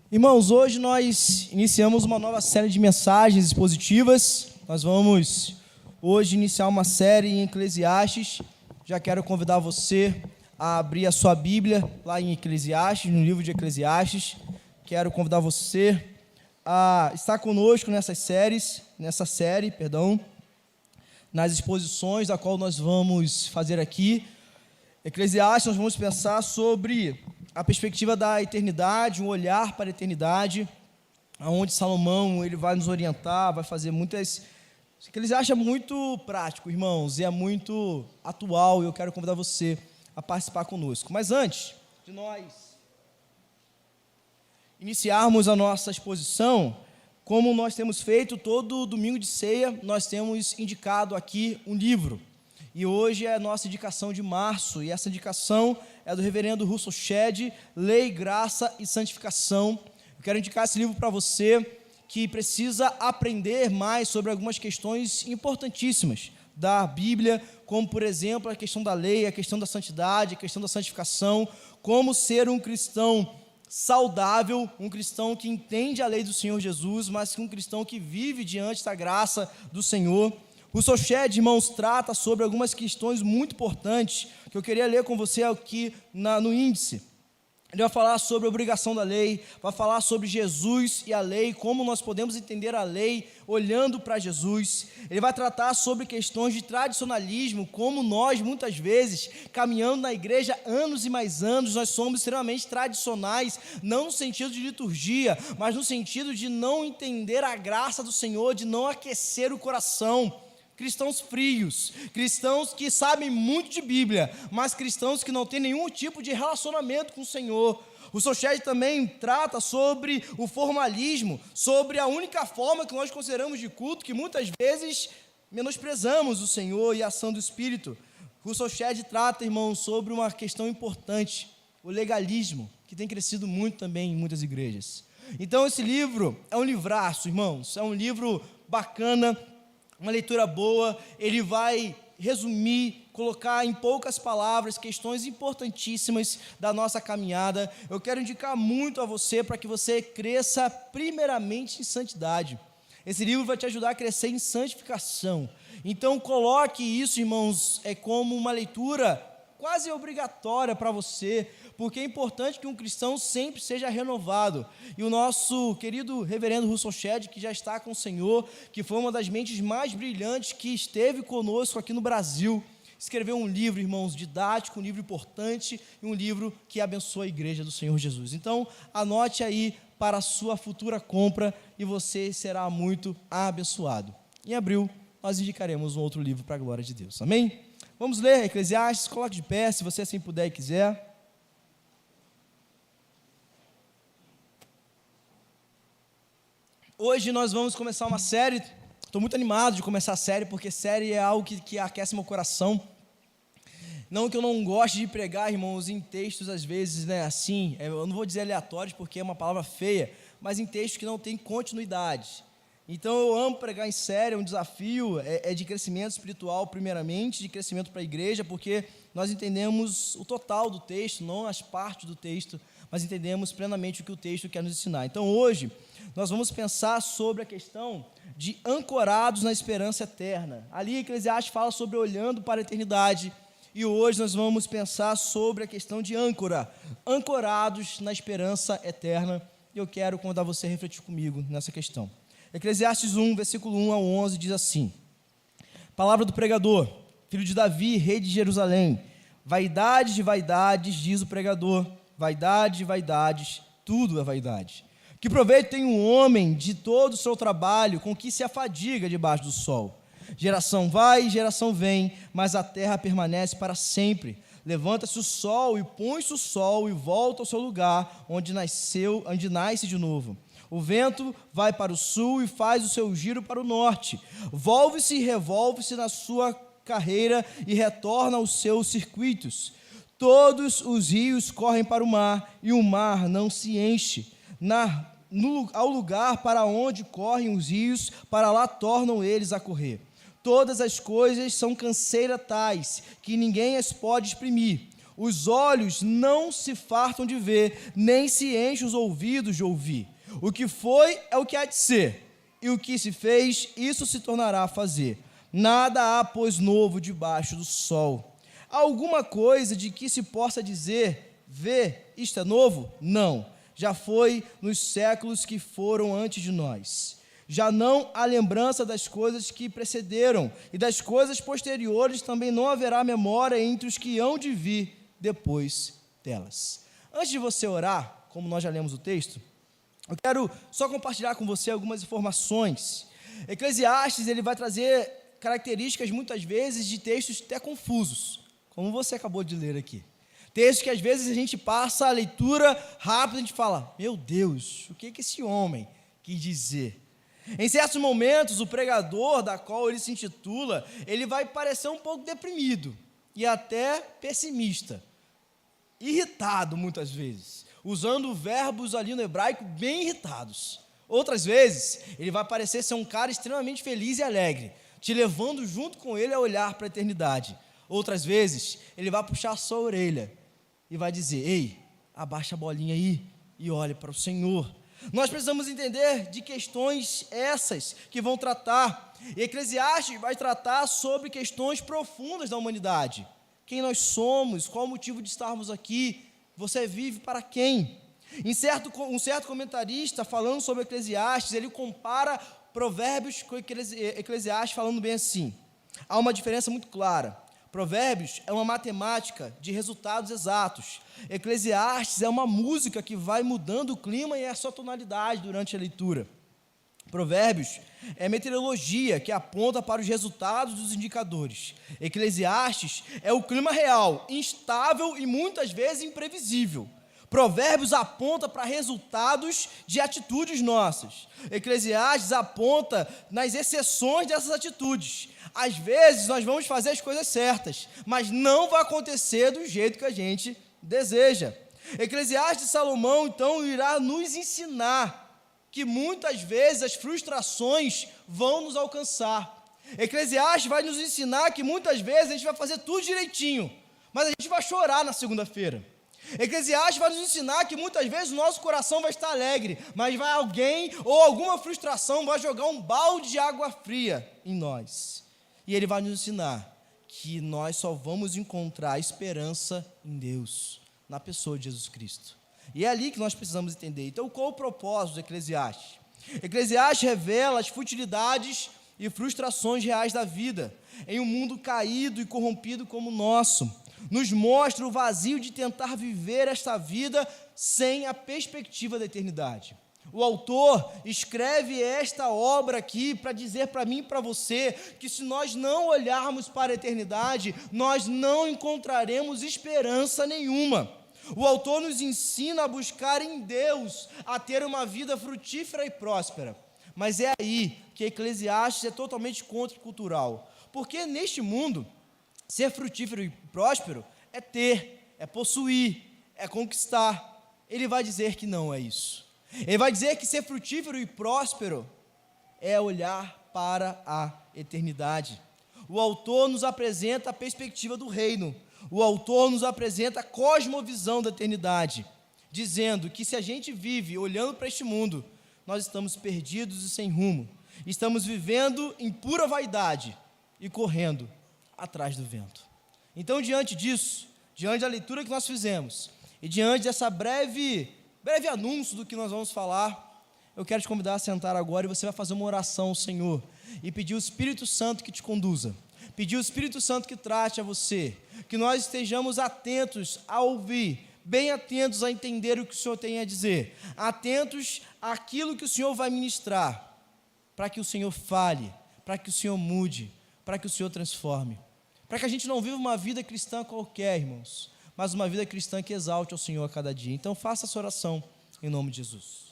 Irmãos, hoje nós iniciamos uma nova série de mensagens expositivas. Nós vamos hoje iniciar uma série em Eclesiastes. Já quero convidar você a abrir a sua Bíblia lá em Eclesiastes, no livro de Eclesiastes. Quero convidar você a estar conosco nessa série, nas exposições da qual nós vamos fazer aqui. Eclesiastes, nós vamos pensar sobre a perspectiva da eternidade, um olhar para a eternidade, onde Salomão ele vai nos orientar, vai fazer muitas... Eclesiastes é muito prático, irmãos, e é muito atual, e eu quero convidar você a participar conosco. Mas antes de nós iniciarmos a nossa exposição, como nós temos feito todo domingo de ceia, nós temos indicado aqui um livro. E hoje é a nossa indicação de março, e essa indicação é do reverendo Russell Shedd, Lei, Graça e Santificação. Eu quero indicar esse livro para você que precisa aprender mais sobre algumas questões importantíssimas da Bíblia, como, por exemplo, a questão da lei, a questão da santidade, a questão da santificação, como ser um cristão saudável, um cristão que entende a lei do Senhor Jesus, mas um cristão que vive diante da graça do Senhor. O Russell Shedd, irmãos, trata sobre algumas questões muito importantes que eu queria ler com você aqui no índice. Ele vai falar sobre a obrigação da lei, vai falar sobre Jesus e a lei, como nós podemos entender a lei olhando para Jesus. Ele vai tratar sobre questões de tradicionalismo, como nós, muitas vezes, caminhando na igreja anos e mais anos, nós somos extremamente tradicionais, não no sentido de liturgia, mas no sentido de não entender a graça do Senhor, de não aquecer o coração. Cristãos frios, cristãos que sabem muito de Bíblia, mas cristãos que não têm nenhum tipo de relacionamento com o Senhor. O Russell Shedd também trata sobre o formalismo, sobre a única forma que nós consideramos de culto, que muitas vezes menosprezamos o Senhor e a ação do Espírito. O Russell Shedd trata, irmãos, sobre uma questão importante, o legalismo, que tem crescido muito também em muitas igrejas. Então esse livro é um livraço, irmãos, é um livro bacana, uma leitura boa. Ele vai resumir, colocar em poucas palavras questões importantíssimas da nossa caminhada. Eu quero indicar muito a você para que você cresça primeiramente em santidade. Esse livro vai te ajudar a crescer em santificação. Então coloque isso, irmãos, como uma leitura quase obrigatória para você, porque é importante que um cristão sempre seja renovado. E o nosso querido reverendo Russell Shedd, que já está com o Senhor, que foi uma das mentes mais brilhantes que esteve conosco aqui no Brasil, escreveu um livro, irmãos, didático, um livro importante e um livro que abençoa a igreja do Senhor Jesus. Então, anote aí para a sua futura compra e você será muito abençoado. Em abril, nós indicaremos um outro livro para a glória de Deus. Amém? Vamos ler Eclesiastes, coloque de pé, se você assim puder e quiser. Hoje nós vamos começar uma série, estou muito animado de começar a série, porque série é algo que aquece meu coração. Não que eu não goste de pregar, irmãos, em textos às vezes, assim, eu não vou dizer aleatórios porque é uma palavra feia, mas em textos que não tem continuidade. Então eu amo pregar em série, é um desafio, é de crescimento espiritual primeiramente, de crescimento para a igreja, porque nós entendemos o total do texto, não as partes do texto, mas entendemos plenamente o que o texto quer nos ensinar. Então hoje nós vamos pensar sobre a questão de ancorados na esperança eterna. Ali Eclesiastes fala sobre olhando para a eternidade, e hoje nós vamos pensar sobre a questão de ancorados na esperança eterna, e eu quero convidar você a refletir comigo nessa questão. Eclesiastes 1, versículo 1 a 11, diz assim: Palavra do pregador, filho de Davi, rei de Jerusalém. Vaidades de vaidades, diz o pregador, vaidade de vaidades, tudo é vaidade. Que proveito tem um homem de todo o seu trabalho, com que se afadiga debaixo do sol? Geração vai e geração vem, mas a terra permanece para sempre. Levanta-se o sol e põe-se o sol e volta ao seu lugar, onde nasce de novo. O vento vai para o sul e faz o seu giro para o norte. Volve-se e revolve-se na sua carreira e retorna aos seus circuitos. Todos os rios correm para o mar e o mar não se enche. Ao lugar para onde correm os rios, para lá tornam eles a correr. Todas as coisas são canseira tais, que ninguém as pode exprimir. Os olhos não se fartam de ver, nem se enchem os ouvidos de ouvir. O que foi é o que há de ser, e o que se fez, isso se tornará a fazer. Nada há, pois, novo debaixo do sol. Há alguma coisa de que se possa dizer, vê, isto é novo? Não. Já foi nos séculos que foram antes de nós. Já não há lembrança das coisas que precederam, e das coisas posteriores também não haverá memória entre os que hão de vir depois delas. Antes de você orar, como nós já lemos o texto, eu quero só compartilhar com você algumas informações. Eclesiastes, ele vai trazer características, muitas vezes, de textos até confusos, como você acabou de ler aqui. Textos que, às vezes, a gente passa a leitura rápida e a gente fala, meu Deus, o que esse homem quis dizer? Em certos momentos, o pregador, da qual ele se intitula, ele vai parecer um pouco deprimido e até pessimista, irritado muitas vezes, usando verbos ali no hebraico bem irritados. Outras vezes, ele vai parecer ser um cara extremamente feliz e alegre, te levando junto com ele a olhar para a eternidade. Outras vezes, ele vai puxar a sua orelha e vai dizer, ei, abaixa a bolinha aí e olhe para o Senhor. Nós precisamos entender de questões essas que vão tratar. E Eclesiastes vai tratar sobre questões profundas da humanidade. Quem nós somos, qual o motivo de estarmos aqui, você vive para quem? Um certo comentarista, falando sobre Eclesiastes, ele compara Provérbios com Eclesiastes, falando bem assim, há uma diferença muito clara. Provérbios é uma matemática de resultados exatos. Eclesiastes é uma música que vai mudando o clima e a sua tonalidade durante a leitura. Provérbios é meteorologia que aponta para os resultados dos indicadores. Eclesiastes é o clima real, instável e muitas vezes imprevisível. Provérbios aponta para resultados de atitudes nossas. Eclesiastes aponta nas exceções dessas atitudes. Às vezes nós vamos fazer as coisas certas, mas não vai acontecer do jeito que a gente deseja. Eclesiastes de Salomão, então, irá nos ensinar que muitas vezes as frustrações vão nos alcançar. Eclesiastes vai nos ensinar que muitas vezes a gente vai fazer tudo direitinho, mas a gente vai chorar na segunda-feira. Eclesiastes vai nos ensinar que muitas vezes o nosso coração vai estar alegre, mas vai alguém ou alguma frustração vai jogar um balde de água fria em nós. E ele vai nos ensinar que nós só vamos encontrar esperança em Deus, na pessoa de Jesus Cristo. E é ali que nós precisamos entender. Então, qual o propósito do Eclesiastes? Eclesiastes revela as futilidades e frustrações reais da vida, em um mundo caído e corrompido como o nosso. Nos mostra o vazio de tentar viver esta vida sem a perspectiva da eternidade. O autor escreve esta obra aqui para dizer para mim e para você que se nós não olharmos para a eternidade, nós não encontraremos esperança nenhuma. O autor nos ensina a buscar em Deus, a ter uma vida frutífera e próspera. Mas é aí que Eclesiastes é totalmente contracultural. Porque neste mundo, ser frutífero e próspero é ter, é possuir, é conquistar. Ele vai dizer que não é isso. Ele vai dizer que ser frutífero e próspero é olhar para a eternidade. O autor nos apresenta a perspectiva do reino. O autor nos apresenta a cosmovisão da eternidade, dizendo que se a gente vive olhando para este mundo, nós estamos perdidos e sem rumo. Estamos vivendo em pura vaidade e correndo atrás do vento. Então, diante disso, diante da leitura que nós fizemos e diante dessa breve anúncio do que nós vamos falar, eu quero te convidar a sentar agora e você vai fazer uma oração ao Senhor e pedir o Espírito Santo que te conduza, pedir o Espírito Santo que trate a você, que nós estejamos atentos a ouvir, bem atentos a entender o que o Senhor tem a dizer, atentos àquilo que o Senhor vai ministrar, para que o Senhor fale, para que o Senhor mude, para que o Senhor transforme, para que a gente não viva uma vida cristã qualquer, irmãos, mas uma vida cristã que exalte ao Senhor a cada dia. Então faça essa oração em nome de Jesus.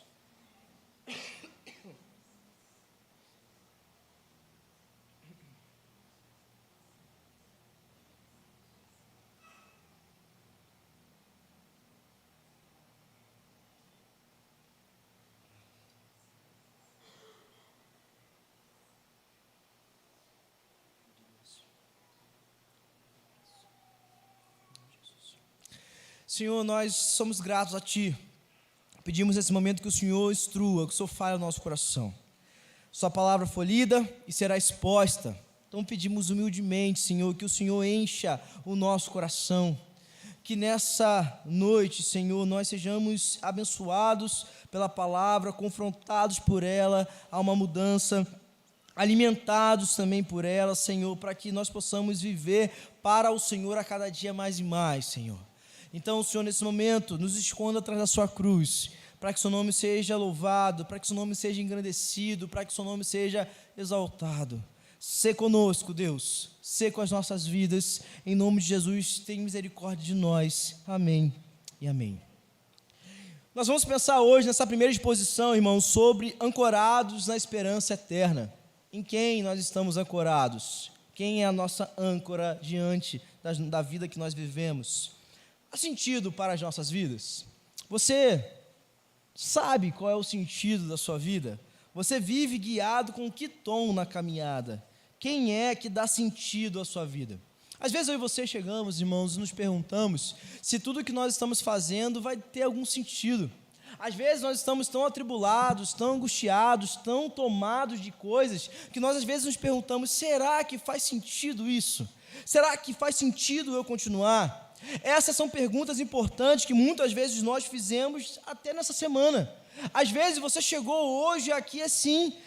Senhor, nós somos gratos a Ti. Pedimos nesse momento que o Senhor instrua, que o Senhor fale ao nosso coração. Sua palavra foi lida e será exposta. Então pedimos humildemente, Senhor, que o Senhor encha o nosso coração. Que nessa noite, Senhor, nós sejamos abençoados pela palavra, confrontados por ela a uma mudança, alimentados também por ela, Senhor, para que nós possamos viver para o Senhor a cada dia mais e mais, Senhor. Então, Senhor, nesse momento, nos esconda atrás da sua cruz, para que seu nome seja louvado, para que seu nome seja engrandecido, para que seu nome seja exaltado. Sê conosco, Deus, sê com as nossas vidas, em nome de Jesus, tem misericórdia de nós. Amém e amém. Nós vamos pensar hoje, nessa primeira exposição, irmãos, sobre ancorados na esperança eterna. Em quem nós estamos ancorados? Quem é a nossa âncora diante da vida que nós vivemos? Há sentido para as nossas vidas? Você sabe qual é o sentido da sua vida? Você vive guiado com que tom na caminhada? Quem é que dá sentido à sua vida? Às vezes eu e você chegamos, irmãos, e nos perguntamos se tudo que nós estamos fazendo vai ter algum sentido. Às vezes nós estamos tão atribulados, tão angustiados, tão tomados de coisas, que nós às vezes nos perguntamos, será que faz sentido isso? Será que faz sentido eu continuar? Essas são perguntas importantes que muitas vezes nós fizemos até nessa semana. Às vezes você chegou hoje aqui assim,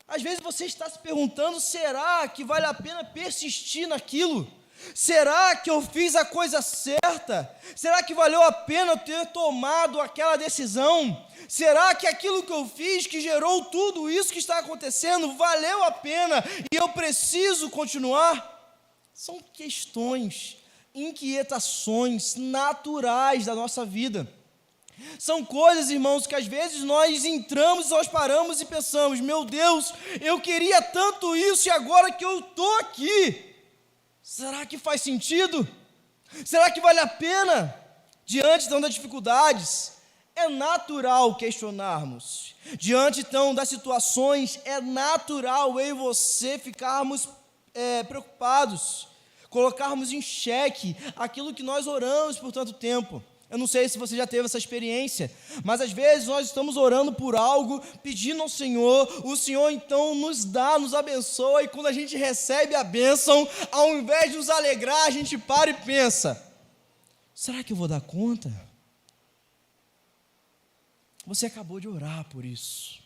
às vezes você está se perguntando, será que vale a pena persistir naquilo? Será que eu fiz a coisa certa? Será que valeu a pena eu ter tomado aquela decisão? Será que aquilo que eu fiz, que gerou tudo isso que está acontecendo, valeu a pena e eu preciso continuar? São questões, inquietações naturais da nossa vida. São coisas, irmãos, que às vezes nós entramos, nós paramos e pensamos, meu Deus, eu queria tanto isso e agora que eu estou aqui, será que faz sentido? Será que vale a pena? Diante então das dificuldades, é natural questionarmos. Diante então das situações, é natural eu e você ficarmos preocupados, colocarmos em xeque aquilo que nós oramos por tanto tempo. Eu não sei se você já teve essa experiência, mas às vezes nós estamos orando por algo, pedindo ao Senhor, o Senhor então nos dá, nos abençoa, e quando a gente recebe a bênção, ao invés de nos alegrar, a gente para e pensa, será que eu vou dar conta? Você acabou de orar por isso.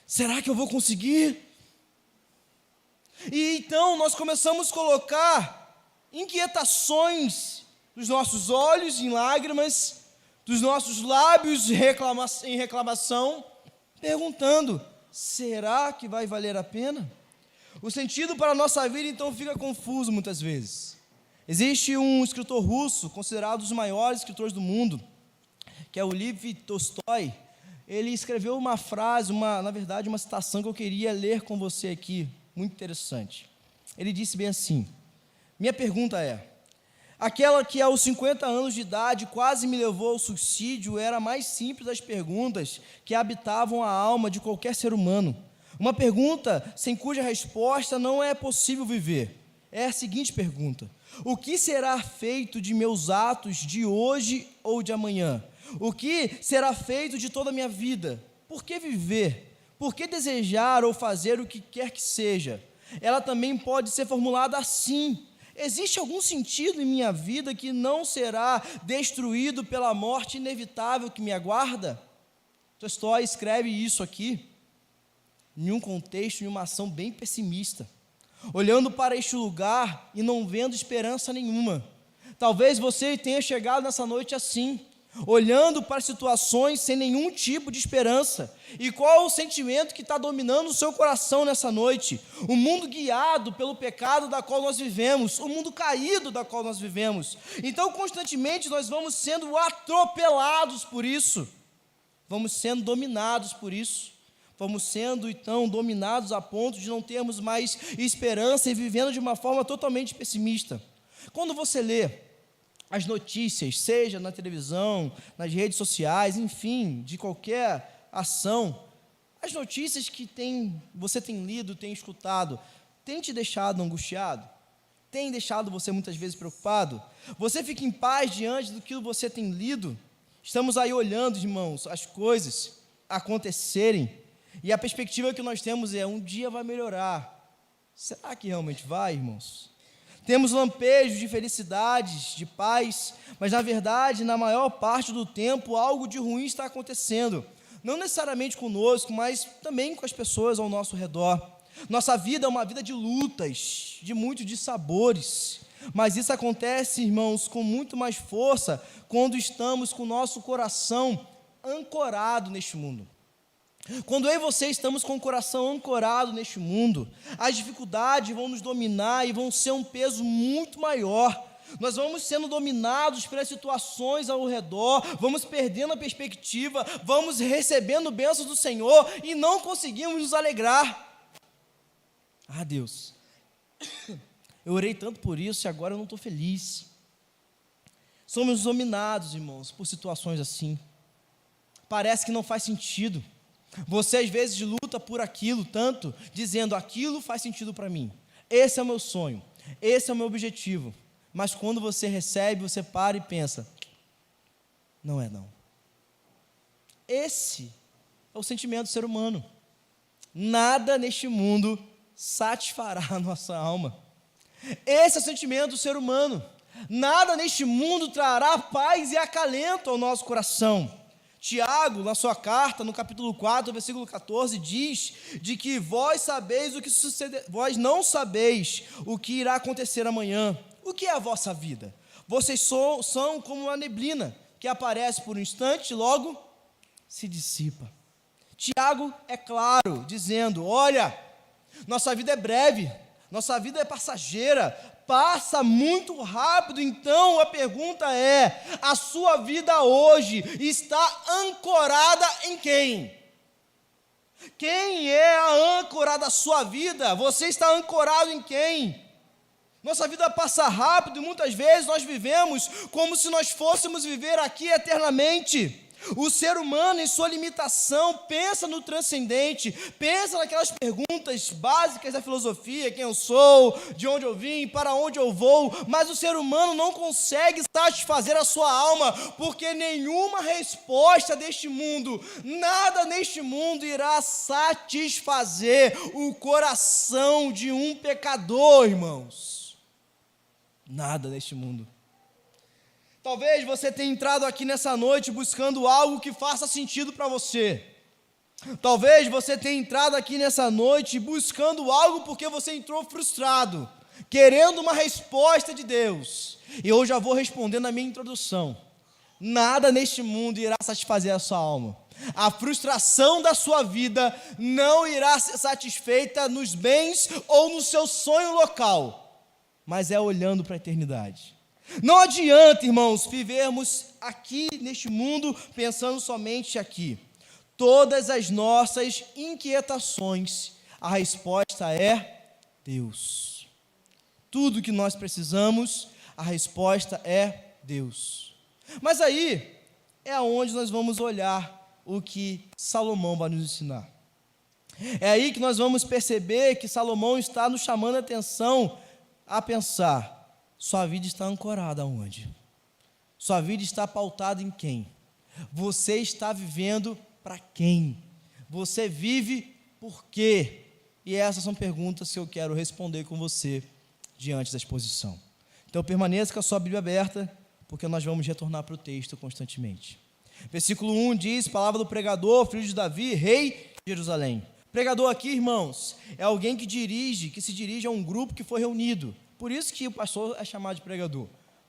Será que eu vou conseguir? E então nós começamos a colocar inquietações dos nossos olhos em lágrimas, dos nossos lábios em reclamação, perguntando, será que vai valer a pena? O sentido para a nossa vida então fica confuso muitas vezes. Existe um escritor russo, considerado um dos maiores escritores do mundo, que é o Lev Tolstói. Ele escreveu uma frase, na verdade uma citação que eu queria ler com você aqui, muito interessante. Ele disse bem assim, minha pergunta é, aquela que aos 50 anos de idade quase me levou ao suicídio era a mais simples das perguntas que habitavam a alma de qualquer ser humano. Uma pergunta sem cuja resposta não é possível viver. É a seguinte pergunta, o que será feito de meus atos de hoje ou de amanhã? O que será feito de toda a minha vida? Por que viver? Por que desejar ou fazer o que quer que seja? Ela também pode ser formulada assim, existe algum sentido em minha vida que não será destruído pela morte inevitável que me aguarda? Tolstói escreve isso aqui, em um contexto, em uma ação bem pessimista, olhando para este lugar e não vendo esperança nenhuma. Talvez você tenha chegado nessa noite assim, olhando para situações sem nenhum tipo de esperança. E qual é o sentimento que está dominando o seu coração nessa noite? O mundo guiado pelo pecado da qual nós vivemos, o mundo caído da qual nós vivemos. Então constantemente nós vamos sendo atropelados por isso, vamos sendo dominados por isso, vamos sendo então dominados a ponto de não termos mais esperança e vivendo de uma forma totalmente pessimista. Quando você lê as notícias, seja na televisão, nas redes sociais, enfim, de qualquer ação, as notícias que você tem lido, tem escutado, tem te deixado angustiado? tem deixado você muitas vezes preocupado? Você fica em paz diante do que você tem lido? Estamos aí olhando, irmãos, as coisas acontecerem, e a perspectiva que nós temos é: um dia vai melhorar. Será que realmente vai, irmãos? Temos lampejos de felicidades, de paz, mas na verdade, na maior parte do tempo, algo de ruim está acontecendo. Não necessariamente conosco, mas também com as pessoas ao nosso redor. Nossa vida é uma vida de lutas, de muitos dissabores, mas isso acontece, irmãos, com muito mais força quando estamos com o nosso coração ancorado neste mundo. Quando eu e você estamos com o coração ancorado neste mundo, as dificuldades vão nos dominar e vão ser um peso muito maior. Nós vamos sendo dominados pelas situações ao redor, vamos perdendo a perspectiva, vamos recebendo bênçãos do Senhor e não conseguimos nos alegrar. Ah, Deus, eu orei tanto por isso e agora eu não estou feliz. Somos dominados, irmãos, por situações assim. Parece que não faz sentido. Você às vezes luta por aquilo tanto, dizendo: aquilo faz sentido para mim, esse é o meu sonho, esse é o meu objetivo. Mas quando você recebe, você para e pensa: não é não. Esse é o sentimento do ser humano. Nada neste mundo satisfará a nossa alma. Esse é o sentimento do ser humano. Nada neste mundo trará paz e acalento ao nosso coração. Tiago, na sua carta, no capítulo 4, versículo 14, diz de que vós sabeis o que suceder, vós não sabeis o que irá acontecer amanhã. O que é a vossa vida? Vocês são como uma neblina que aparece por um instante e logo se dissipa. Tiago é claro, dizendo: olha, nossa vida é breve, nossa vida é passageira, passa muito rápido. Então a pergunta é: a sua vida hoje está ancorada em quem? Quem é a âncora da sua vida? Você está ancorado em quem? Nossa vida passa rápido e muitas vezes nós vivemos como se nós fôssemos viver aqui eternamente. O ser humano, em sua limitação, pensa no transcendente, pensa naquelas perguntas básicas da filosofia: quem eu sou, de onde eu vim, para onde eu vou, mas o ser humano não consegue satisfazer a sua alma, porque nenhuma resposta deste mundo, nada neste mundo irá satisfazer o coração de um pecador, irmãos. Nada neste mundo. Talvez você tenha entrado aqui nessa noite buscando algo que faça sentido para você. Talvez você tenha entrado aqui nessa noite buscando algo porque você entrou frustrado, querendo uma resposta de Deus. E eu já vou responder na minha introdução: nada neste mundo irá satisfazer a sua alma. A frustração da sua vida não irá ser satisfeita nos bens ou no seu sonho local, mas é olhando para a eternidade. Não adianta, irmãos, vivermos aqui neste mundo pensando somente aqui. Todas as nossas inquietações, a resposta é Deus. Tudo que nós precisamos, a resposta é Deus. Mas aí é aonde nós vamos olhar o que Salomão vai nos ensinar. É aí que nós vamos perceber que Salomão está nos chamando a atenção a pensar: sua vida está ancorada aonde? Sua vida está pautada em quem? Você está vivendo para quem? Você vive por quê? E essas são perguntas que eu quero responder com você diante da exposição. Então permaneça com a sua Bíblia aberta, porque nós vamos retornar para o texto constantemente. Versículo 1 diz: palavra do pregador, filho de Davi, rei de Jerusalém. Pregador aqui, irmãos, é alguém que se dirige a um grupo que foi reunido. Por isso que o pastor é chamado de pregador.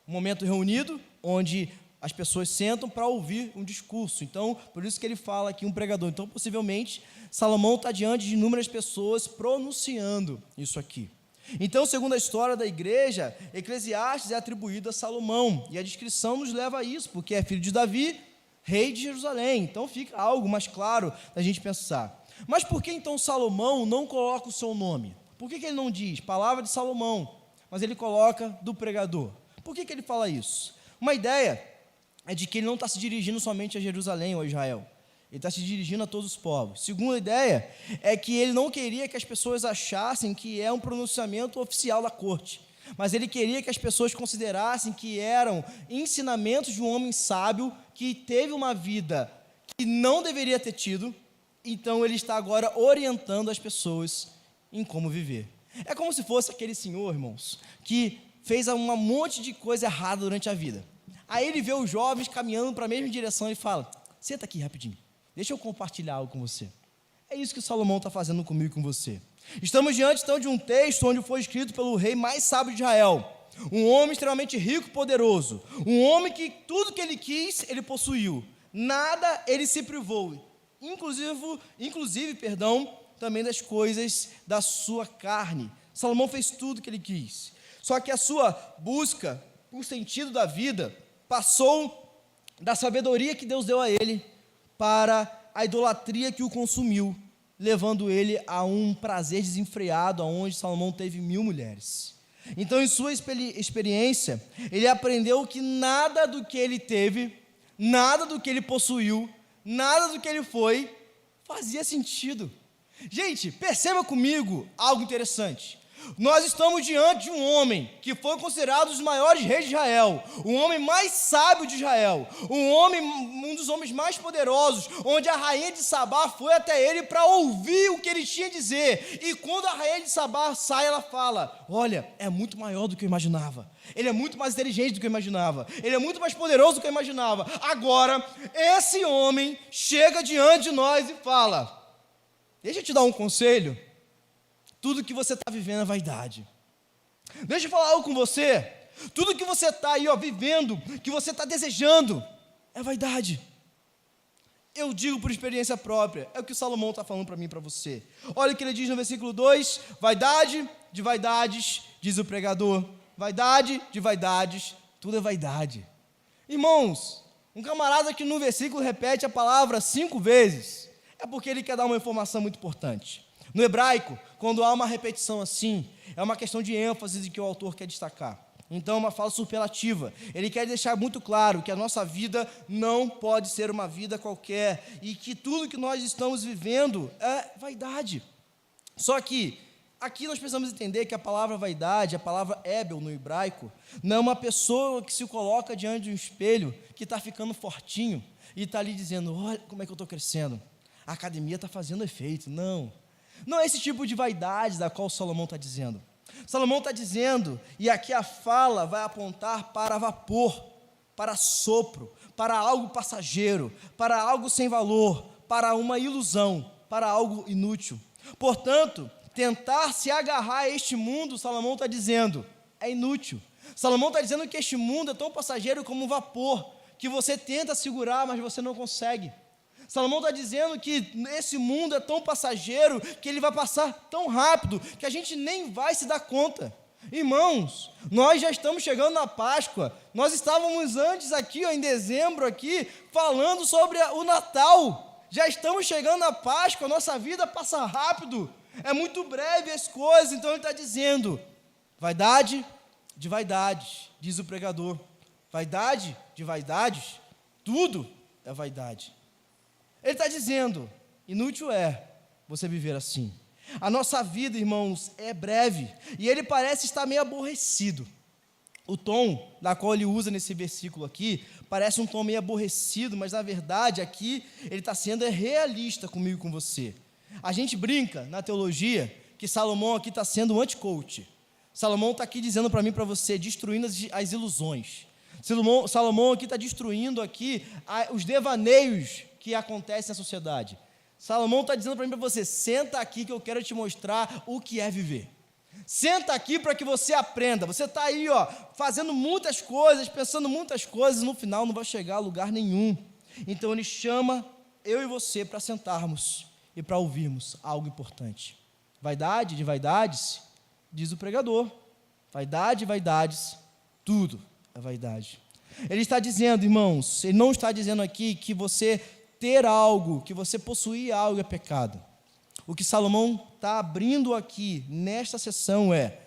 Um momento reunido, onde as pessoas sentam para ouvir um discurso. Então, por isso que ele fala aqui um pregador. Então, possivelmente, Salomão está diante de inúmeras pessoas pronunciando isso aqui. Então, segundo a história da igreja, Eclesiastes é atribuído a Salomão. E a descrição nos leva a isso, porque é filho de Davi, rei de Jerusalém. Então, fica algo mais claro da gente pensar. Mas por que então Salomão não coloca o seu nome? Por que ele não diz palavra de Salomão, mas ele coloca do pregador? Por que ele fala isso? Uma ideia é de que ele não está se dirigindo somente a Jerusalém ou a Israel. Ele está se dirigindo a todos os povos. Segunda ideia é que ele não queria que as pessoas achassem que é um pronunciamento oficial da corte, mas ele queria que as pessoas considerassem que eram ensinamentos de um homem sábio que teve uma vida que não deveria ter tido, então ele está agora orientando as pessoas em como viver. É como se fosse aquele senhor, irmãos, que fez um monte de coisa errada durante a vida. Aí ele vê os jovens caminhando para a mesma direção e fala: senta aqui rapidinho, deixa eu compartilhar algo com você. É isso que Salomão está fazendo comigo e com você. Estamos diante então de um texto onde foi escrito pelo rei mais sábio de Israel, um homem extremamente rico e poderoso, um homem que tudo que ele quis, ele possuiu, nada ele se privou, inclusive, também das coisas da sua carne. Salomão fez tudo que ele quis, só que a sua busca por sentido da vida passou da sabedoria que Deus deu a ele para a idolatria que o consumiu, levando ele a um prazer desenfreado, onde Salomão teve 1000 mulheres. Então, em sua experiência, ele aprendeu que nada do que ele teve, nada do que ele possuiu, nada do que ele foi, fazia sentido. Gente, perceba comigo algo interessante. Nós estamos diante de um homem que foi considerado um dos maiores reis de Israel, o homem mais sábio de Israel, um dos homens mais poderosos, onde a rainha de Sabá foi até ele para ouvir o que ele tinha a dizer. E quando a rainha de Sabá sai, ela fala: olha, é muito maior do que eu imaginava, ele é muito mais inteligente do que eu imaginava, ele é muito mais poderoso do que eu imaginava. Agora, esse homem chega diante de nós e fala: deixa eu te dar um conselho. Tudo que você está vivendo é vaidade. Deixa eu falar algo com você. Tudo que você está aí, vivendo, que você está desejando, é vaidade. Eu digo por experiência própria, é o que Salomão está falando para mim e para você. Olha o que ele diz no versículo 2: vaidade de vaidades, diz o pregador. Vaidade de vaidades, tudo é vaidade. Irmãos, um camarada que no versículo repete a palavra 5 vezes, é porque ele quer dar uma informação muito importante. No hebraico, quando há uma repetição assim, é uma questão de ênfase de que o autor quer destacar. Então, é uma fala superlativa. Ele quer deixar muito claro que a nossa vida não pode ser uma vida qualquer e que tudo que nós estamos vivendo é vaidade. Só que aqui nós precisamos entender que a palavra vaidade, a palavra hebel no hebraico, não é uma pessoa que se coloca diante de um espelho que está ficando fortinho e está ali dizendo: olha como é que eu estou crescendo, a academia está fazendo efeito. Não é esse tipo de vaidade da qual Salomão está dizendo. Salomão está dizendo, e aqui a fala vai apontar para vapor, para sopro, para algo passageiro, para algo sem valor, para uma ilusão, para algo inútil. Portanto, tentar se agarrar a este mundo, Salomão está dizendo, é inútil. Salomão está dizendo que este mundo é tão passageiro como um vapor, que você tenta segurar, mas você não consegue. Salomão está dizendo que esse mundo é tão passageiro que ele vai passar tão rápido que a gente nem vai se dar conta. Irmãos, nós já estamos chegando na Páscoa. Nós estávamos antes aqui, em dezembro, aqui, falando sobre o Natal. Já estamos chegando na Páscoa, nossa vida passa rápido. É muito breve as coisas. Então ele está dizendo: vaidade de vaidades, diz o pregador. Vaidade de vaidades, tudo é vaidade. Ele está dizendo, inútil é você viver assim. A nossa vida, irmãos, é breve, e ele parece estar meio aborrecido. O tom da qual ele usa nesse versículo aqui, parece um tom meio aborrecido, mas na verdade aqui ele está sendo realista comigo e com você. A gente brinca na teologia que Salomão aqui está sendo um anti-coach. Salomão está aqui dizendo para mim e para você, destruindo as ilusões. Salomão aqui está destruindo aqui os devaneios que acontece na sociedade. Salomão está dizendo para mim e para você: senta aqui que eu quero te mostrar o que é viver. Senta aqui para que você aprenda. Você está aí, fazendo muitas coisas, pensando muitas coisas, no final não vai chegar a lugar nenhum. Então ele chama eu e você para sentarmos e para ouvirmos algo importante. Vaidade de vaidades, diz o pregador. Vaidade de vaidades, tudo é vaidade. Ele está dizendo, irmãos, ele não está dizendo aqui que você ter algo, que você possuir algo é pecado. O que Salomão está abrindo aqui nesta sessão é: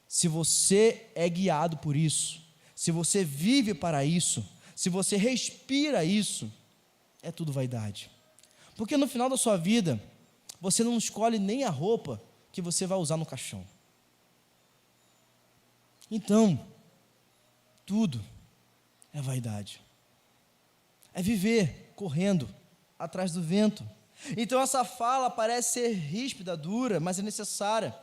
se você é guiado por isso, se você vive para isso, se você respira isso, é tudo vaidade. Porque no final da sua vida, você não escolhe nem a roupa que você vai usar no caixão. Então, tudo é vaidade. É viver correndo atrás do vento. Então essa fala parece ser ríspida, dura, mas é necessária.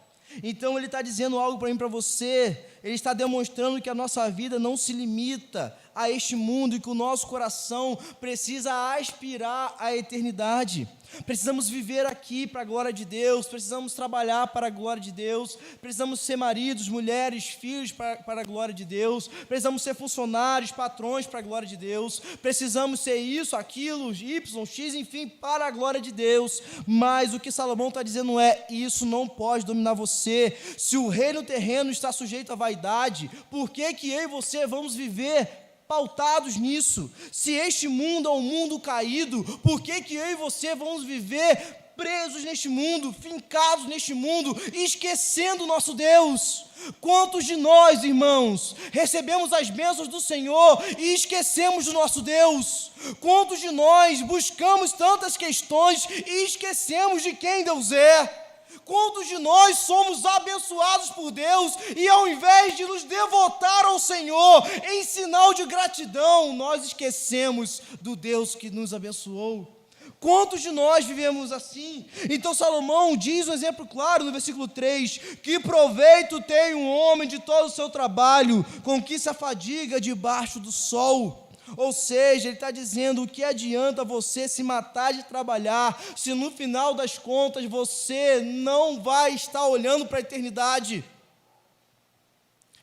Então ele está dizendo algo para mim, para você. Ele está demonstrando que a nossa vida não se limita a este mundo e que o nosso coração precisa aspirar à eternidade. Precisamos viver aqui para a glória de Deus, precisamos trabalhar para a glória de Deus, precisamos ser maridos, mulheres, filhos para a glória de Deus, precisamos ser funcionários, patrões para a glória de Deus, precisamos ser isso, aquilo, Y, X, enfim, para a glória de Deus. Mas o que Salomão está dizendo é: isso não pode dominar você. Se o reino terreno está sujeito à vaidade, por que eu e você vamos viver pautados nisso? Se este mundo é um mundo caído, por que eu e você vamos viver presos neste mundo, fincados neste mundo, esquecendo o nosso Deus? Quantos de nós, irmãos, recebemos as bênçãos do Senhor e esquecemos do nosso Deus? Quantos de nós buscamos tantas questões e esquecemos de quem Deus é? Quantos de nós somos abençoados por Deus e ao invés de nos devotar ao Senhor em sinal de gratidão, nós esquecemos do Deus que nos abençoou? Quantos de nós vivemos assim? Então Salomão diz um exemplo claro no versículo 3, que proveito tem um homem de todo o seu trabalho, com que se afadiga debaixo do sol. Ou seja, ele está dizendo: o que adianta você se matar de trabalhar, se no final das contas você não vai estar olhando para a eternidade?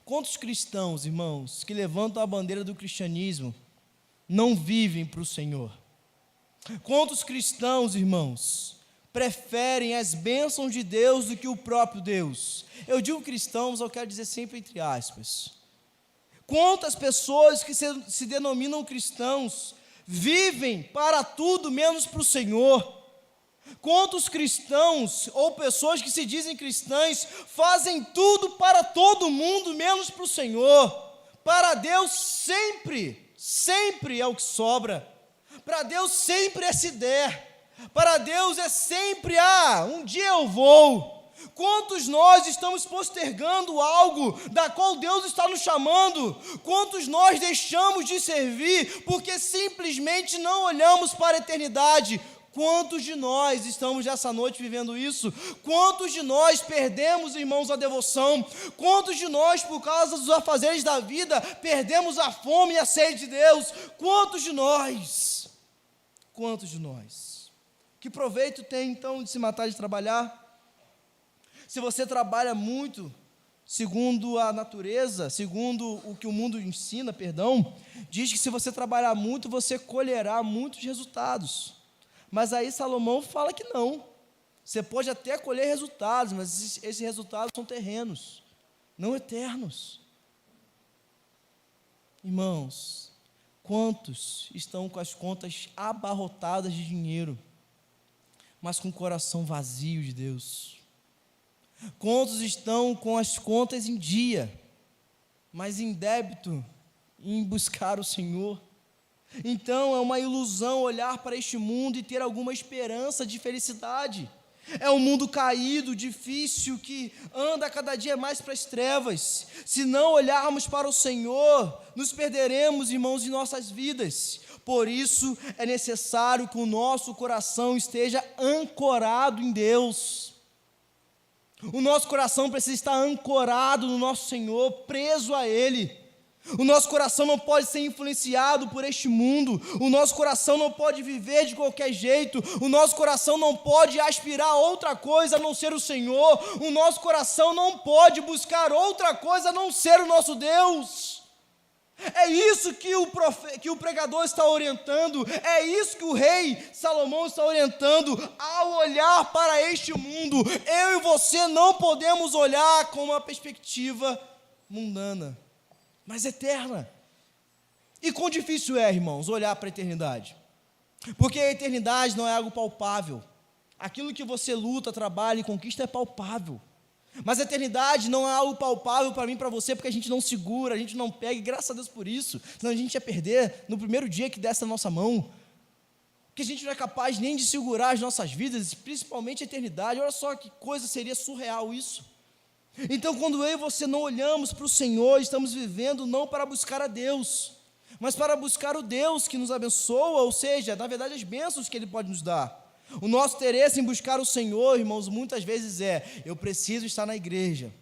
Quantos cristãos, irmãos, que levantam a bandeira do cristianismo, não vivem para o Senhor? Quantos cristãos, irmãos, preferem as bênçãos de Deus do que o próprio Deus? Eu digo cristãos, eu quero dizer sempre entre aspas. Quantas pessoas que se denominam cristãos vivem para tudo menos para o Senhor? Quantos cristãos ou pessoas que se dizem cristãs fazem tudo para todo mundo menos para o Senhor? Para Deus sempre é o que sobra. Para Deus sempre é se der. Para Deus é sempre, um dia eu vou. Quantos nós estamos postergando algo da qual Deus está nos chamando? Quantos nós deixamos de servir porque simplesmente não olhamos para a eternidade? Quantos de nós estamos nessa noite vivendo isso? Quantos de nós perdemos, irmãos, a devoção? Quantos de nós, por causa dos afazeres da vida, perdemos a fome e a sede de Deus? Quantos de nós? Quantos de nós? Que proveito tem então de se matar de trabalhar? Se você trabalha muito, segundo a natureza, segundo o que o mundo ensina, diz que se você trabalhar muito, você colherá muitos resultados. Mas aí Salomão fala que não. Você pode até colher resultados, mas esses resultados são terrenos, não eternos. Irmãos, quantos estão com as contas abarrotadas de dinheiro, mas com o coração vazio de Deus? Quantos estão com as contas em dia, mas em débito em buscar o Senhor? Então é uma ilusão olhar para este mundo e ter alguma esperança de felicidade. É um mundo caído, difícil, que anda cada dia mais para as trevas. Se não olharmos para o Senhor, nos perderemos, irmãos, em nossas vidas. Por isso é necessário que o nosso coração esteja ancorado em Deus. O nosso coração precisa estar ancorado no nosso Senhor, preso a Ele. O nosso coração não pode ser influenciado por este mundo. O nosso coração não pode viver de qualquer jeito. O nosso coração não pode aspirar a outra coisa a não ser o Senhor. O nosso coração não pode buscar outra coisa a não ser o nosso Deus. É isso que o pregador está orientando, é isso que o rei Salomão está orientando. Ao olhar para este mundo, eu e você não podemos olhar com uma perspectiva mundana, mas eterna. E quão difícil é, irmãos, olhar para a eternidade? Porque a eternidade não é algo palpável. Aquilo que você luta, trabalha e conquista é palpável. Mas a eternidade não é algo palpável para mim e para você, porque a gente não segura, a gente não pega, e graças a Deus por isso, senão a gente ia perder no primeiro dia que desse na nossa mão, porque a gente não é capaz nem de segurar as nossas vidas, principalmente a eternidade. Olha só que coisa, seria surreal isso. Então, quando eu e você não olhamos para o Senhor, estamos vivendo não para buscar a Deus, mas para buscar o Deus que nos abençoa, ou seja, na verdade, as bênçãos que Ele pode nos dar. O nosso interesse em buscar o Senhor, irmãos, muitas vezes eu preciso estar na igreja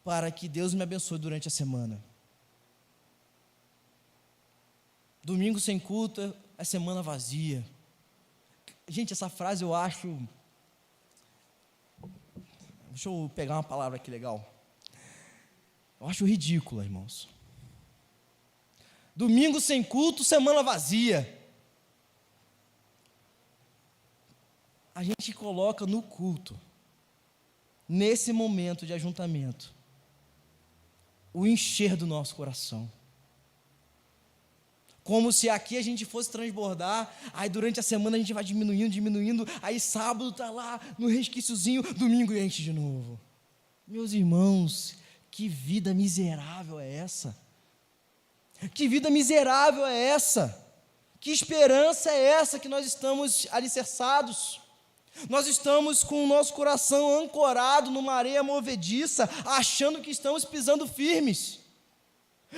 para que Deus me abençoe durante a semana. Domingo sem culto é semana vazia. Gente, essa frase eu acho... Deixa eu pegar uma palavra aqui legal. Eu acho ridícula, irmãos. Domingo sem culto, semana vazia. A gente coloca no culto, nesse momento de ajuntamento, o encher do nosso coração. Como se aqui a gente fosse transbordar, aí durante a semana a gente vai diminuindo, aí sábado está lá no resquíciozinho, domingo enche de novo. Meus irmãos, que vida miserável é essa? Que vida miserável é essa? Que esperança é essa que nós estamos alicerçados? Nós estamos com o nosso coração ancorado numa areia movediça, achando que estamos pisando firmes.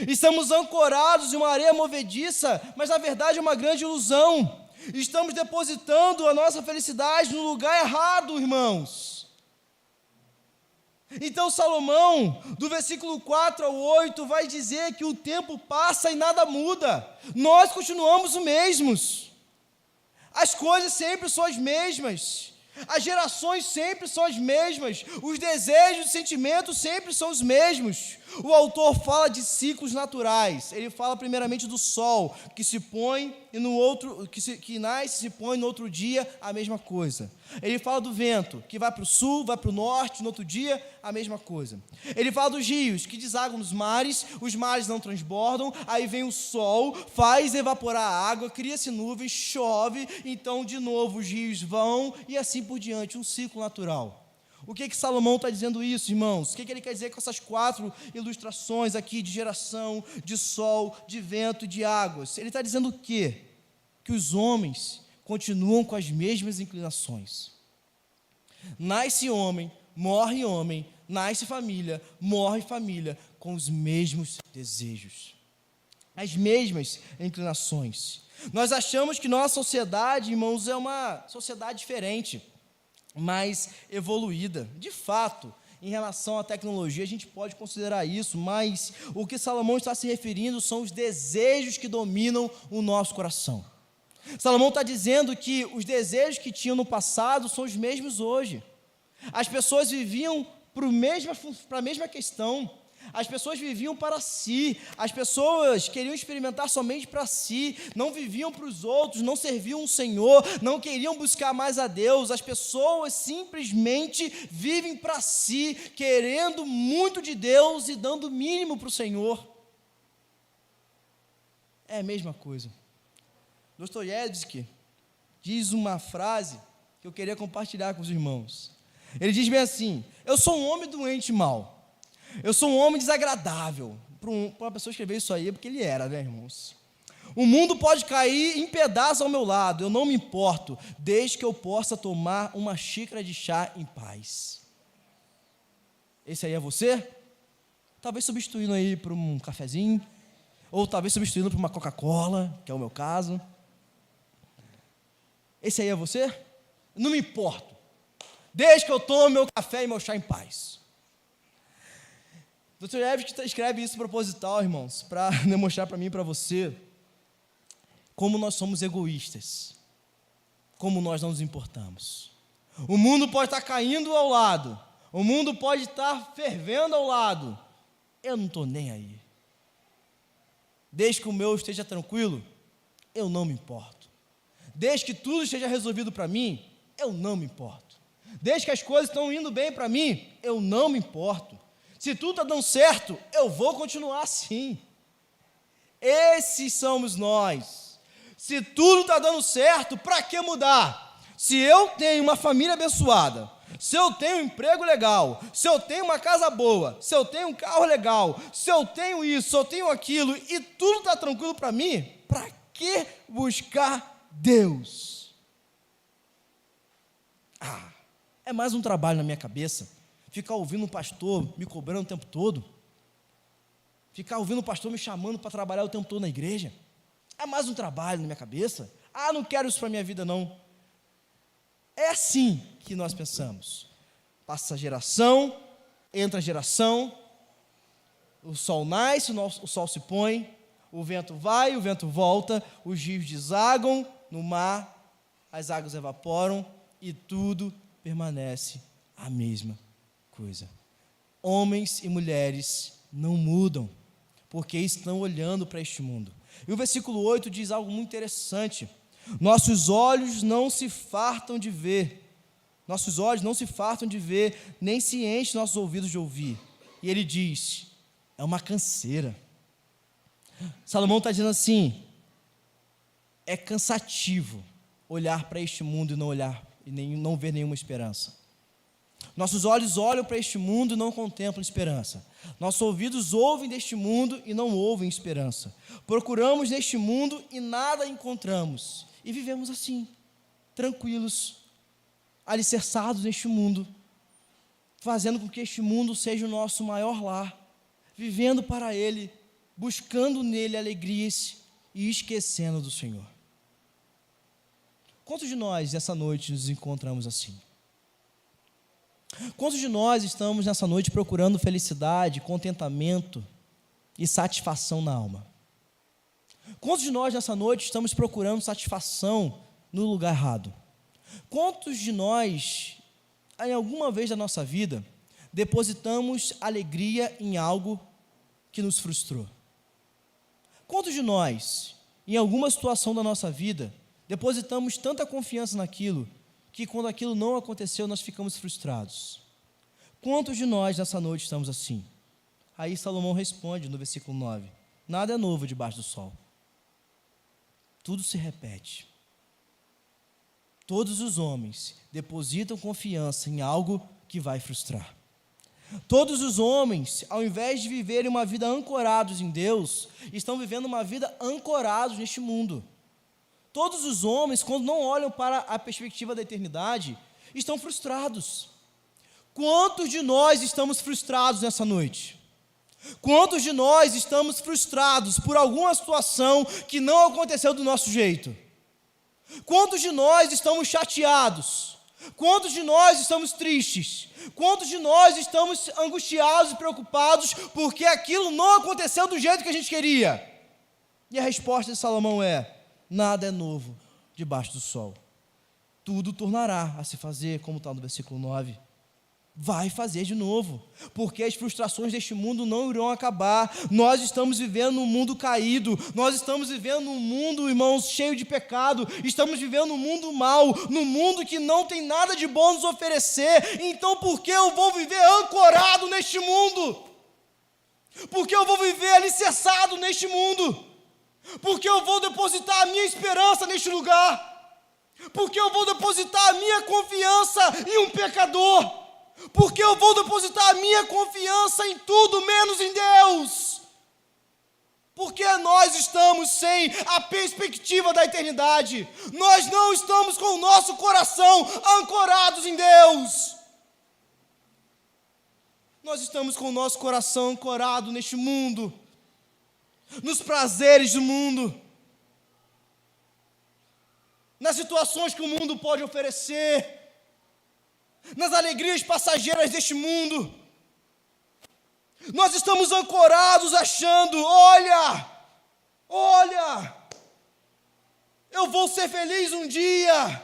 Estamos ancorados em uma areia movediça, mas na verdade é uma grande ilusão. Estamos depositando a nossa felicidade no lugar errado, irmãos. Então Salomão, do versículo 4 ao 8, vai dizer que o tempo passa e nada muda. Nós continuamos os mesmos. As coisas sempre são as mesmas. As gerações sempre são as mesmas. Os desejos e sentimentos sempre são os mesmos. O autor fala de ciclos naturais. Ele fala primeiramente do sol, que se põe e no outro, que nasce e se põe no outro dia, a mesma coisa. Ele fala do vento, que vai para o sul, vai para o norte, no outro dia, a mesma coisa. Ele fala dos rios, que desagam nos mares, os mares não transbordam, aí vem o sol, faz evaporar a água, cria-se nuvens, chove, então de novo os rios vão, e assim por diante, um ciclo natural. O que Salomão está dizendo isso, irmãos? O que ele quer dizer com essas 4 ilustrações aqui de geração, de sol, de vento e de águas? Ele está dizendo o quê? Que os homens continuam com as mesmas inclinações. Nasce homem, morre homem, nasce família, morre família, com os mesmos desejos, as mesmas inclinações. Nós achamos que nossa sociedade, irmãos, é uma sociedade diferente, mais evoluída. De fato, em relação à tecnologia, a gente pode considerar isso, mas o que Salomão está se referindo são os desejos que dominam o nosso coração. Salomão está dizendo que os desejos que tinham no passado são os mesmos hoje. As pessoas viviam para a mesma questão. As pessoas viviam para si, as pessoas queriam experimentar somente para si, não viviam para os outros, não serviam o Senhor, não queriam buscar mais a Deus. As pessoas simplesmente vivem para si, querendo muito de Deus e dando o mínimo para o Senhor. É a mesma coisa. Dostoiévski diz uma frase que eu queria compartilhar com os irmãos. Ele diz bem assim: eu sou um homem doente e mau. Eu sou um homem desagradável. Para uma pessoa escrever isso aí é porque ele era, né, irmãos? O mundo pode cair em pedaços ao meu lado, eu não me importo, desde que eu possa tomar uma xícara de chá em paz. Esse aí é você? Talvez substituindo aí por um cafezinho, ou talvez substituindo por uma Coca-Cola, que é o meu caso. Esse aí é você? Não me importo, desde que eu tome meu café e meu chá em paz. Dr. Evans escreve isso proposital, irmãos, para demonstrar para mim e para você como nós somos egoístas, como nós não nos importamos. O mundo pode estar caindo ao lado, o mundo pode estar fervendo ao lado, eu não estou nem aí. Desde que o meu esteja tranquilo, eu não me importo. Desde que tudo esteja resolvido para mim, eu não me importo. Desde que as coisas estão indo bem para mim, eu não me importo. Se tudo está dando certo, eu vou continuar assim. Esses somos nós. Se tudo está dando certo, para que mudar? Se eu tenho uma família abençoada, se eu tenho um emprego legal, se eu tenho uma casa boa, se eu tenho um carro legal, se eu tenho isso, se eu tenho aquilo, e tudo está tranquilo para mim, para que buscar Deus? É mais um trabalho na minha cabeça. Ficar ouvindo um pastor me cobrando o tempo todo? Ficar ouvindo um pastor me chamando para trabalhar o tempo todo na igreja? É mais um trabalho na minha cabeça? Não quero isso para a minha vida não. É assim que nós pensamos. Passa a geração, entra a geração, o sol nasce, o sol se põe, o vento vai, o vento volta, os rios desagam no mar, as águas evaporam e tudo permanece a mesma coisa. Homens e mulheres não mudam, porque estão olhando para este mundo. E o versículo 8 diz algo muito interessante: nossos olhos não se fartam de ver, nem se enchem nossos ouvidos de ouvir. E ele diz, é uma canseira. Salomão está dizendo assim, é cansativo olhar para este mundo e não ver nenhuma esperança. Nossos olhos olham para este mundo e não contemplam esperança. Nossos ouvidos ouvem deste mundo e não ouvem esperança. Procuramos neste mundo e nada encontramos. E vivemos assim, tranquilos, alicerçados neste mundo, fazendo com que este mundo seja o nosso maior lar, vivendo para ele, buscando nele alegrias e esquecendo do Senhor. Quantos de nós nessa noite nos encontramos assim? Quantos de nós estamos nessa noite procurando felicidade, contentamento e satisfação na alma? Quantos de nós nessa noite estamos procurando satisfação no lugar errado? Quantos de nós, em alguma vez da nossa vida, depositamos alegria em algo que nos frustrou? Quantos de nós, em alguma situação da nossa vida, depositamos tanta confiança naquilo, que quando aquilo não aconteceu, nós ficamos frustrados? Quantos de nós nessa noite estamos assim? Aí Salomão responde no versículo 9, nada é novo debaixo do sol. Tudo se repete. Todos os homens depositam confiança em algo que vai frustrar. Todos os homens, ao invés de viverem uma vida ancorados em Deus, estão vivendo uma vida ancorados neste mundo. Todos os homens, quando não olham para a perspectiva da eternidade, estão frustrados. Quantos de nós estamos frustrados nessa noite? Quantos de nós estamos frustrados por alguma situação que não aconteceu do nosso jeito? Quantos de nós estamos chateados? Quantos de nós estamos tristes? Quantos de nós estamos angustiados e preocupados porque aquilo não aconteceu do jeito que a gente queria? E a resposta de Salomão é, nada é novo debaixo do sol. Tudo tornará a se fazer, como está no versículo 9. Vai fazer de novo, porque as frustrações deste mundo não irão acabar. Nós estamos vivendo num mundo caído, nós estamos vivendo num mundo, irmãos, cheio de pecado, estamos vivendo num mundo mau, num mundo que não tem nada de bom nos oferecer. Então por que eu vou viver ancorado neste mundo? Por que eu vou viver alicerçado neste mundo? Por que eu vou depositar a minha esperança neste lugar? Por que eu vou depositar a minha confiança em um pecador? Porque eu vou depositar a minha confiança em tudo menos em Deus? Porque nós estamos sem a perspectiva da eternidade. Nós não estamos com o nosso coração ancorados em Deus. Nós estamos com o nosso coração ancorado neste mundo, nos prazeres do mundo, nas situações que o mundo pode oferecer, nas alegrias passageiras deste mundo. Nós estamos ancorados achando, olha, eu vou ser feliz um dia,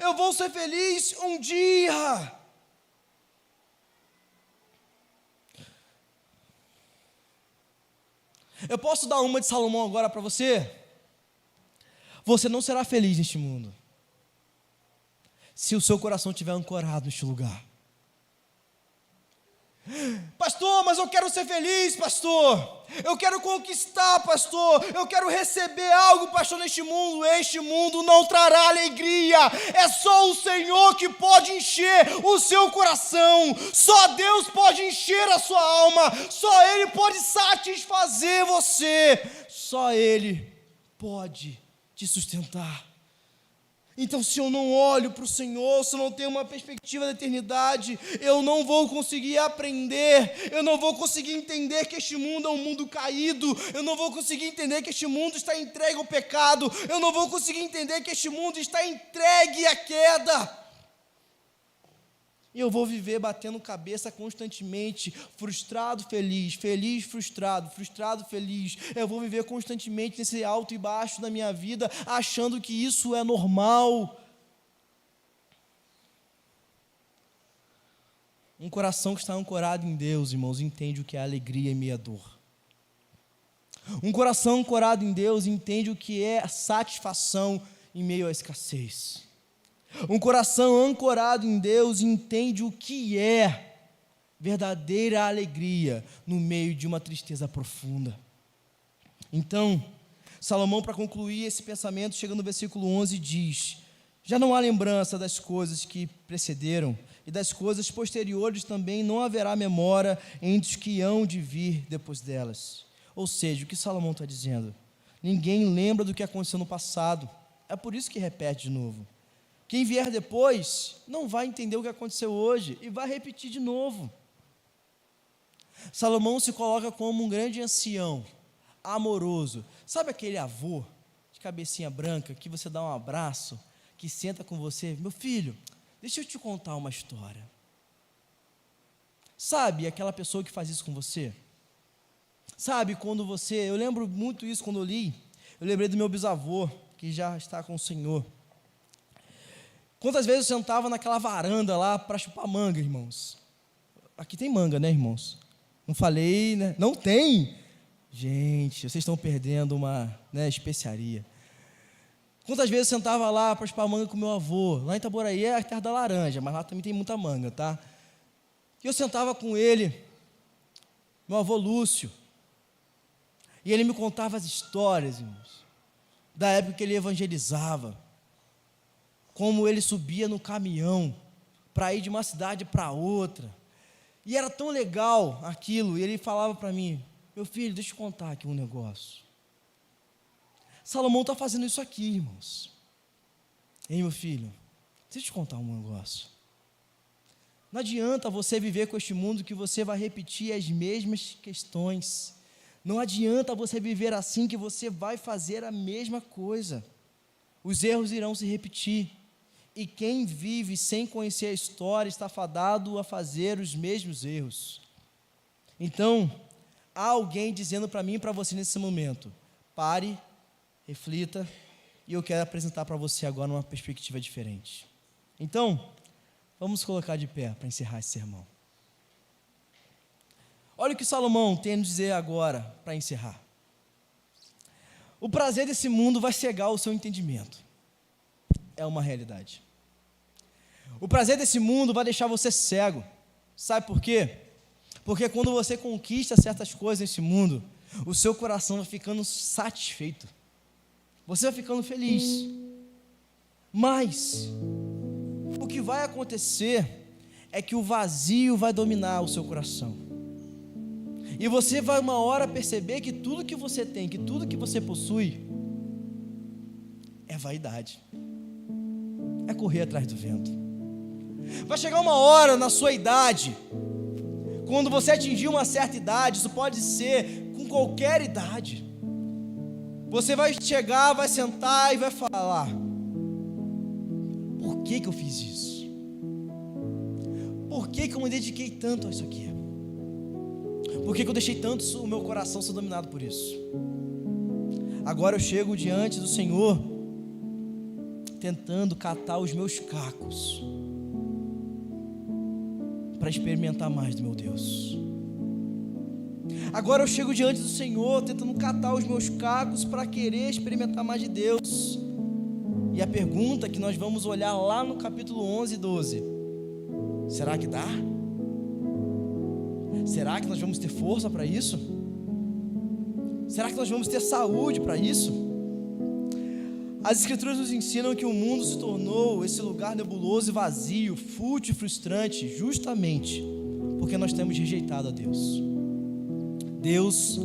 eu vou ser feliz um dia. Eu posso dar uma de Salomão agora para você? Você não será feliz neste mundo se o seu coração estiver ancorado neste lugar. Pastor, mas eu quero ser feliz, pastor. Eu quero conquistar, pastor. Eu quero receber algo, pastor, neste mundo. Este mundo não trará alegria. É só o Senhor que pode encher o seu coração. Só Deus pode encher a sua alma. Só Ele pode satisfazer você. Só Ele pode te sustentar. Então, se eu não olho para o Senhor, se eu não tenho uma perspectiva da eternidade, eu não vou conseguir aprender, eu não vou conseguir entender que este mundo é um mundo caído, eu não vou conseguir entender que este mundo está entregue ao pecado, eu não vou conseguir entender que este mundo está entregue à queda. E eu vou viver batendo cabeça constantemente, frustrado, feliz, feliz, frustrado, frustrado, feliz. Eu vou viver constantemente nesse alto e baixo da minha vida, achando que isso é normal. Um coração que está ancorado em Deus, irmãos, entende o que é alegria em meio à dor. Um coração ancorado em Deus entende o que é satisfação em meio à escassez. Um coração ancorado em Deus entende o que é verdadeira alegria no meio de uma tristeza profunda. Então, Salomão, para concluir esse pensamento, chega no versículo 11 e diz: já não há lembrança das coisas que precederam, e das coisas posteriores também não haverá memória entre os que hão de vir depois delas. Ou seja, o que Salomão está dizendo? Ninguém lembra do que aconteceu no passado, é por isso que repete de novo. Quem vier depois não vai entender o que aconteceu hoje e vai repetir de novo. Salomão se coloca como um grande ancião, amoroso. Sabe aquele avô de cabecinha branca que você dá um abraço, que senta com você? Meu filho, deixa eu te contar uma história. Sabe aquela pessoa que faz isso com você? Sabe quando você... Eu lembro muito isso quando eu li. Eu lembrei do meu bisavô, que já está com o Senhor. Quantas vezes eu sentava naquela varanda lá para chupar manga, irmãos? Aqui tem manga, né, irmãos? Não falei, né? Não tem? Gente, vocês estão perdendo uma, né, especiaria. Quantas vezes eu sentava lá para chupar manga com meu avô? Lá em Itaboraí é a terra da laranja, mas lá também tem muita manga, tá? E eu sentava com ele, meu avô Lúcio, e ele me contava as histórias, irmãos, da época que ele evangelizava, como ele subia no caminhão para ir de uma cidade para outra, e era tão legal aquilo, e ele falava para mim: meu filho, deixa eu contar aqui um negócio. Salomão está fazendo isso aqui, irmãos. Ei, meu filho, deixa eu te contar um negócio. Não adianta você viver com este mundo que você vai repetir as mesmas questões. Não adianta você viver assim que você vai fazer a mesma coisa. Os erros irão se repetir. E quem vive sem conhecer a história está fadado a fazer os mesmos erros. Então, há alguém dizendo para mim e para você nesse momento: pare, reflita, e eu quero apresentar para você agora uma perspectiva diferente. Então, vamos colocar de pé para encerrar esse sermão. Olha o que Salomão tem a nos dizer agora para encerrar. O prazer desse mundo vai cegar o seu entendimento. É uma realidade. O prazer desse mundo vai deixar você cego. Sabe por quê? Porque quando você conquista certas coisas nesse mundo, o seu coração vai ficando satisfeito. Você vai ficando feliz. Mas o que vai acontecer é que o vazio vai dominar o seu coração. E você vai uma hora perceber que tudo que você tem, que tudo que você possui é vaidade. É correr atrás do vento. Vai chegar uma hora na sua idade, quando você atingir uma certa idade, isso pode ser com qualquer idade, você vai chegar, vai sentar e vai falar: por que eu fiz isso? Por que eu me dediquei tanto a isso aqui? Por que eu deixei tanto o meu coração ser dominado por isso? Agora eu chego diante do Senhor, tentando catar os meus cacos, para experimentar mais do meu Deus. Agora eu chego diante do Senhor, tentando catar os meus cacos, para querer experimentar mais de Deus. E a pergunta que nós vamos olhar lá no capítulo 11 e 12, será que dá? Será que nós vamos ter força para isso? Será que nós vamos ter saúde para isso? As Escrituras nos ensinam que o mundo se tornou esse lugar nebuloso e vazio, fútil e frustrante, justamente porque nós temos rejeitado a Deus. Deus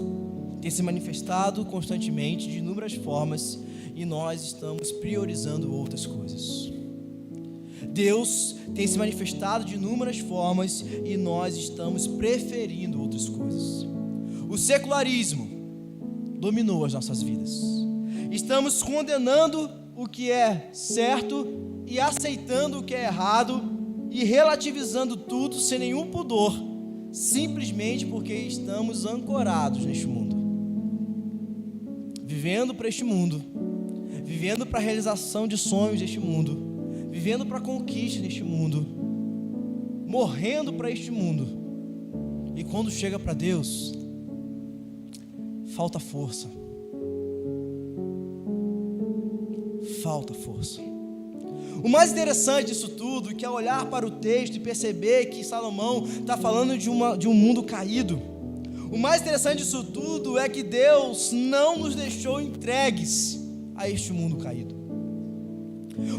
tem se manifestado constantemente de inúmeras formas, e nós estamos priorizando outras coisas. Deus tem se manifestado de inúmeras formas e nós estamos preferindo outras coisas. O secularismo dominou as nossas vidas. Estamos condenando o que é certo e aceitando o que é errado e relativizando tudo sem nenhum pudor, simplesmente porque estamos ancorados neste mundo. Vivendo para este mundo, vivendo para a realização de sonhos deste mundo, vivendo para a conquista deste mundo, morrendo para este mundo. E quando chega para Deus, falta força. Falta força. O mais interessante disso tudo, que é olhar para o texto e perceber que Salomão está falando de um mundo caído. O mais interessante disso tudo é que Deus não nos deixou entregues a este mundo caído.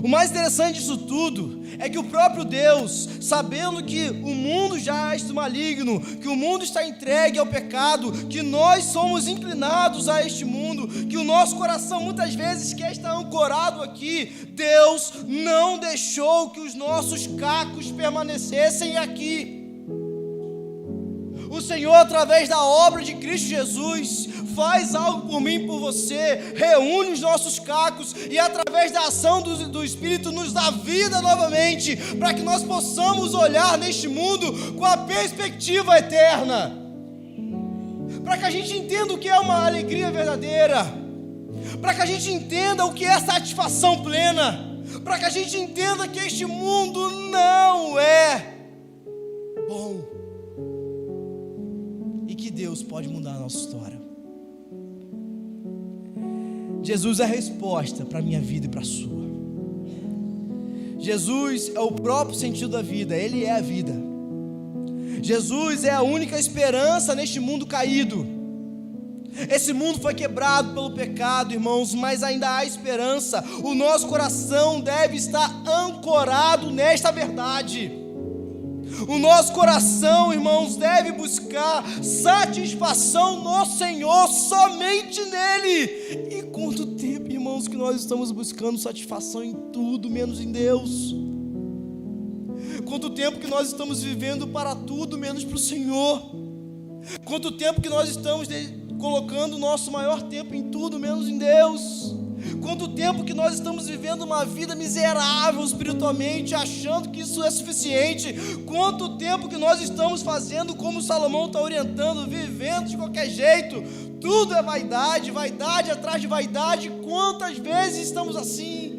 O mais interessante disso tudo é que o próprio Deus, sabendo que o mundo jaz do maligno, que o mundo está entregue ao pecado, que nós somos inclinados a este mundo, que o nosso coração muitas vezes quer estar ancorado aqui, Deus não deixou que os nossos cacos permanecessem aqui. O Senhor, através da obra de Cristo Jesus, faz algo por mim e por você, reúne os nossos cacos e através da ação do Espírito nos dá vida novamente, para que nós possamos olhar neste mundo com a perspectiva eterna, para que a gente entenda o que é uma alegria verdadeira, para que a gente entenda o que é satisfação plena, para que a gente entenda que este mundo não é bom e que Deus pode mudar a nossa história. Jesus é a resposta para a minha vida e para a sua. Jesus é o próprio sentido da vida, Ele é a vida. Jesus é a única esperança neste mundo caído. Esse mundo foi quebrado pelo pecado, irmãos, mas ainda há esperança. O nosso coração deve estar ancorado nesta verdade. O nosso coração, irmãos, deve buscar satisfação no Senhor, somente nele. E quanto tempo, irmãos, que nós estamos buscando satisfação em tudo, menos em Deus? Quanto tempo que nós estamos vivendo para tudo, menos para o Senhor? Quanto tempo que nós estamos colocando o nosso maior tempo em tudo, menos em Deus? Quanto tempo que nós estamos vivendo uma vida miserável espiritualmente, achando que isso é suficiente? Quanto tempo que nós estamos fazendo como Salomão está orientando, vivendo de qualquer jeito? Tudo é vaidade, vaidade atrás de vaidade. Quantas vezes estamos assim?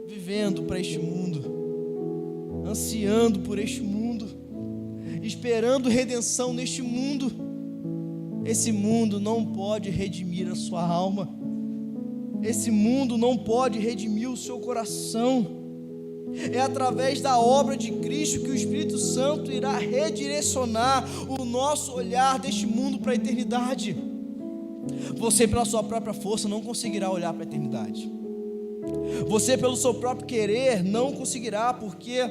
Vivendo para este mundo, ansiando por este mundo, esperando redenção neste mundo. Esse mundo não pode redimir a sua alma. Esse mundo não pode redimir o seu coração. É através da obra de Cristo que o Espírito Santo irá redirecionar o nosso olhar deste mundo para a eternidade. Você, pela sua própria força, não conseguirá olhar para a eternidade. Você, pelo seu próprio querer, não conseguirá, porque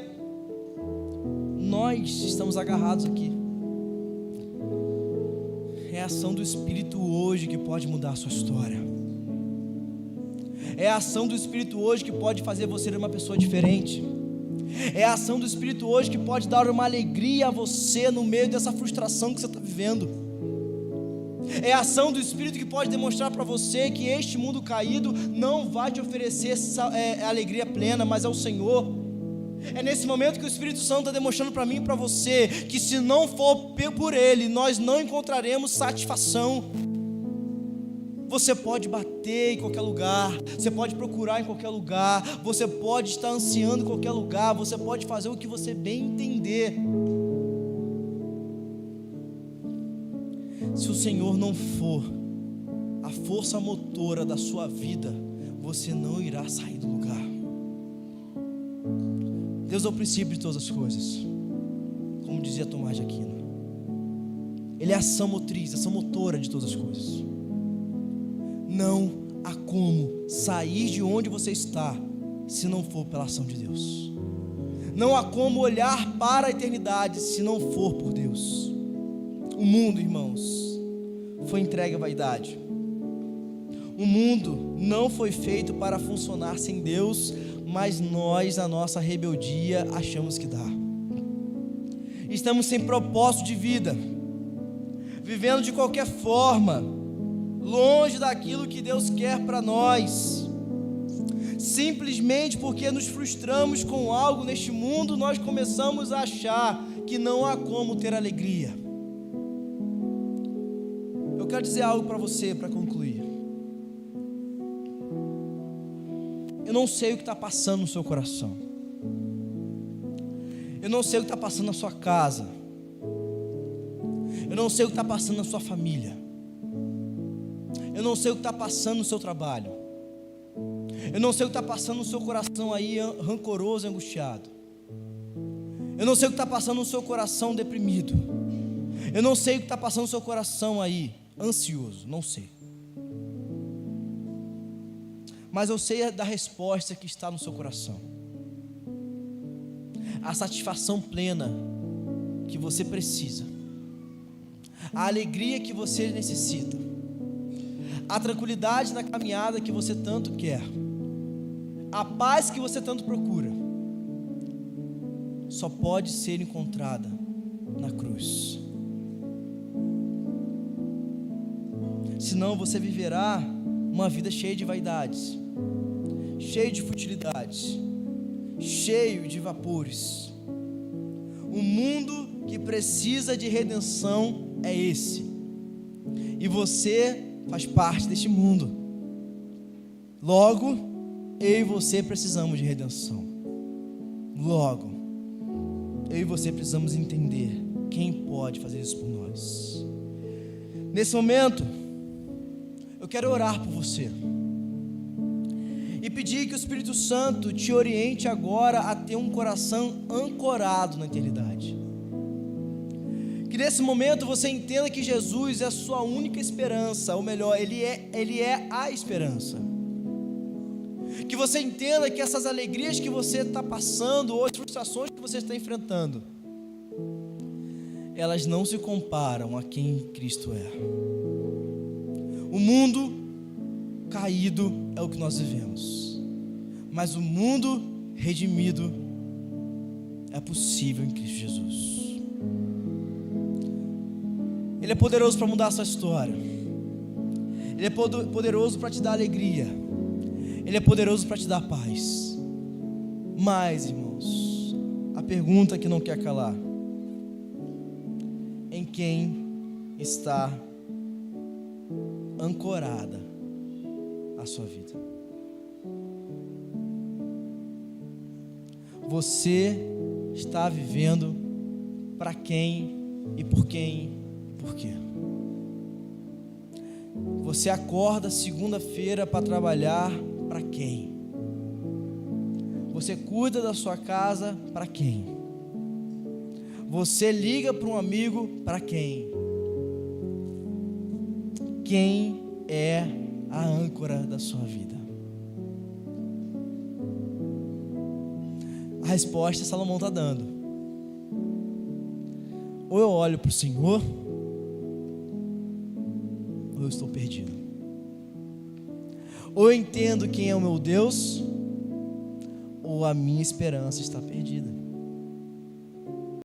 nós estamos agarrados aqui. É a ação do Espírito hoje que pode mudar a sua história. É a ação do Espírito hoje que pode fazer você ser uma pessoa diferente. É a ação do Espírito hoje que pode dar uma alegria a você no meio dessa frustração que você está vivendo. É a ação do Espírito que pode demonstrar para você que este mundo caído não vai te oferecer alegria plena, mas é o Senhor. É nesse momento que o Espírito Santo está demonstrando para mim e para você que se não for por Ele, nós não encontraremos satisfação. Você pode bater em qualquer lugar, você pode procurar em qualquer lugar, você pode estar ansiando em qualquer lugar, você pode fazer o que você bem entender. Se o Senhor não for a força motora da sua vida, você não irá sair do lugar. Deus é o princípio de todas as coisas, como dizia Tomás de Aquino. Ele é a ação motriz, a ação motora de todas as coisas. Não há como sair de onde você está se não for pela ação de Deus. Não há como olhar para a eternidade se não for por Deus. O mundo, irmãos, foi entregue à vaidade. O mundo não foi feito para funcionar sem Deus, mas nós, na nossa rebeldia, achamos que dá. Estamos sem propósito de vida, vivendo de qualquer forma, longe daquilo que Deus quer para nós. Simplesmente porque nos frustramos com algo neste mundo, nós começamos a achar que não há como ter alegria. Eu quero dizer algo para você, para concluir. Eu não sei o que está passando no seu coração. Eu não sei o que está passando na sua casa. Eu não sei o que está passando na sua família. Eu não sei o que está passando no seu trabalho. Eu não sei o que está passando no seu coração aí, rancoroso e angustiado. Eu não sei o que está passando no seu coração deprimido. Eu não sei o que está passando no seu coração aí, ansioso. Não sei. Mas eu sei da resposta que está no seu coração. A satisfação plena que você precisa. A alegria que você necessita. A tranquilidade na caminhada que você tanto quer. A paz que você tanto procura. Só pode ser encontrada na cruz. Senão você viverá uma vida cheia de vaidades, cheio de futilidades, cheio de vapores. O mundo que precisa de redenção é esse, e você faz parte deste mundo. Logo, eu e você precisamos de redenção. Logo, eu e você precisamos entender quem pode fazer isso por nós. Nesse momento, eu quero orar por você e pedir que o Espírito Santo te oriente agora a ter um coração ancorado na eternidade. Que nesse momento você entenda que Jesus é a sua única esperança, ou melhor, Ele é a esperança. Que você entenda que essas alegrias que você está passando, ou as frustrações que você está enfrentando, elas não se comparam a quem Cristo é. O mundo caído é o que nós vivemos, mas o mundo redimido é possível em Cristo Jesus. Ele é poderoso para mudar a sua história. Ele é poderoso para te dar alegria. Ele é poderoso para te dar paz. Mas, irmãos, a pergunta que não quer calar: em quem está ancorada a sua vida? Você está vivendo para quem e por quem e por quê? Você acorda segunda-feira para trabalhar para quem? Você cuida da sua casa para quem? Você liga para um amigo para quem? Quem é a âncora da sua vida? A resposta Salomão está dando. Ou eu olho para o Senhor, ou eu estou perdido. Ou eu entendo quem é o meu Deus, ou a minha esperança está perdida.